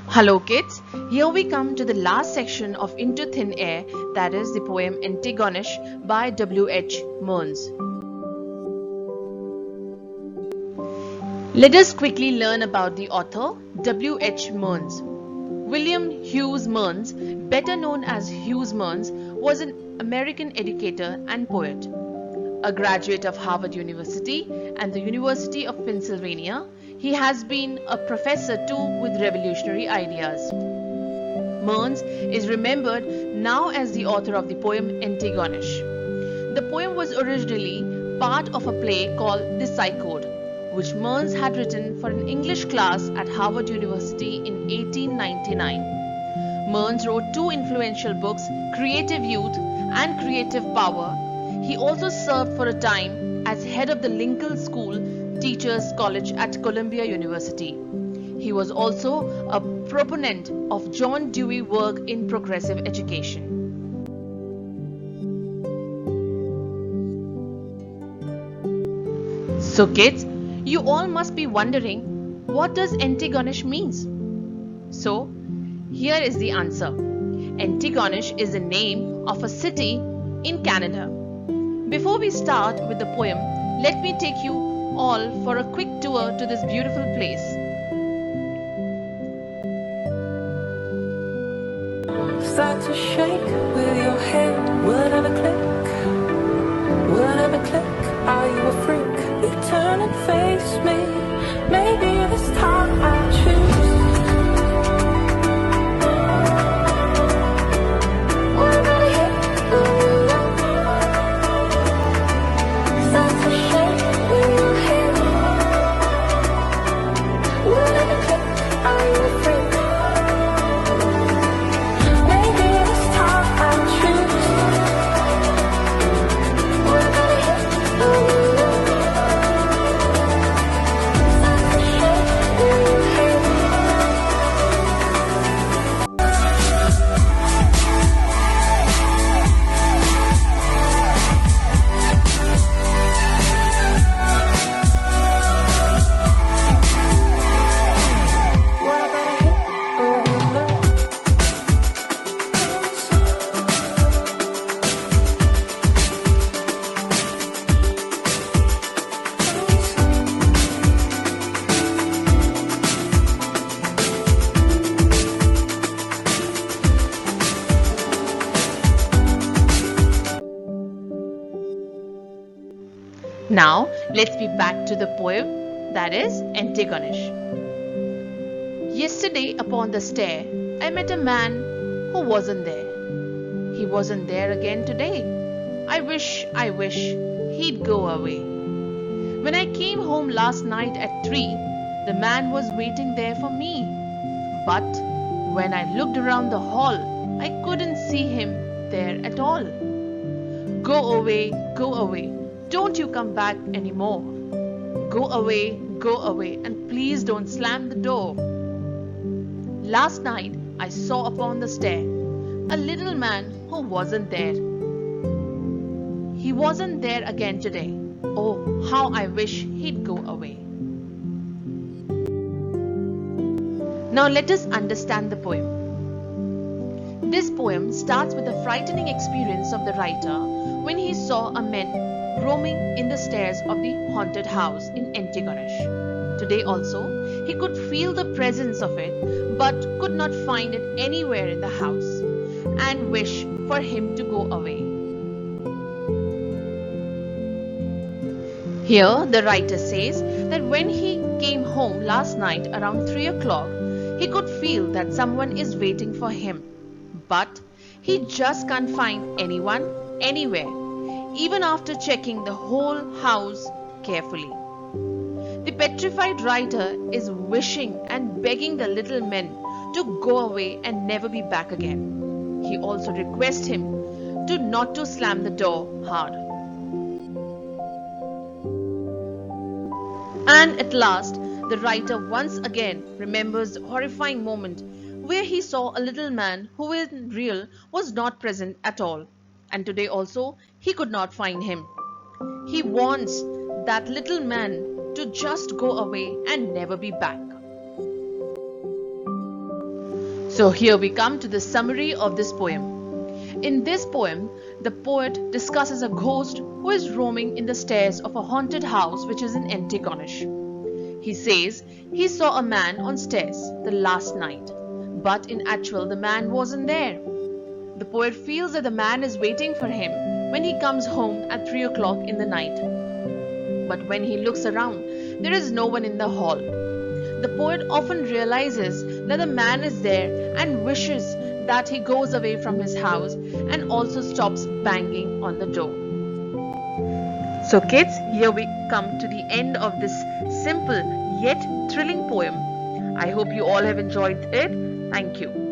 Hello kids, here we come to the last section of Into Thin Air, that is the poem Antigonish by W.H. Burns. Let us quickly learn about the author W.H. Burns. William Hughes Burns, better known as Hughes Burns, was an American educator and poet. A graduate of Harvard University and the University of Pennsylvania, he has been a professor too with revolutionary ideas. Burns is remembered now as the author of the poem Antigonish. The poem was originally part of a play called The Psychode, which Burns had written for an English class at Harvard University in 1899. Burns wrote two influential books, Creative Youth and Creative Power. He also served for a time as head of the Lincoln School Teachers College at Columbia University. He was also a proponent of John Dewey's work in progressive education. So kids, you all must be wondering, what does Antigonish means? So, here is the answer. Antigonish is the name of a city in Canada. Before we start with the poem, let me take you all for a quick tour to this beautiful place. Start to shake with your head. Will it ever click? Will it ever click? Are you a freak? You turn and face me. Maybe this time I'll choose. Now, let's be back to the poem, that is Antigonish. Yesterday upon the stair, I met a man who wasn't there. He wasn't there again today. I wish he'd go away. When I came home last night at 3, the man was waiting there for me. But when I looked around the hall, I couldn't see him there at all. Go away, don't you come back anymore. Go away, and please don't slam the door. Last night I saw upon the stair a little man who wasn't there. He wasn't there again today. Oh, how I wish he'd go away. Now let us understand the poem. This poem starts with a frightening experience of the writer when he saw a man roaming in the stairs of the haunted house in Antigonish. Today also, he could feel the presence of it but could not find it anywhere in the house and wish for him to go away. Here, the writer says that when he came home last night around 3 o'clock, he could feel that someone is waiting for him, but he just can't find anyone anywhere, even after checking the whole house carefully. The petrified writer is wishing and begging the little man to go away and never be back again. He also requests him not to slam the door hard. And at last, the writer once again remembers the horrifying moment where he saw a little man who in real was not present at all. And today also, he could not find him. He wants that little man to just go away and never be back. So here we come to the summary of this poem. In this poem, the poet discusses a ghost who is roaming in the stairs of a haunted house which is in antigonish. He says he saw a man on stairs the last night, but in actual the man wasn't there. The poet feels that the man is waiting for him when he comes home at 3 o'clock in the night. But when he looks around, there is no one in the hall. The poet often realizes that the man is there and wishes that he goes away from his house and also stops banging on the door. So, kids, here we come to the end of this simple yet thrilling poem. I hope you all have enjoyed it. Thank you.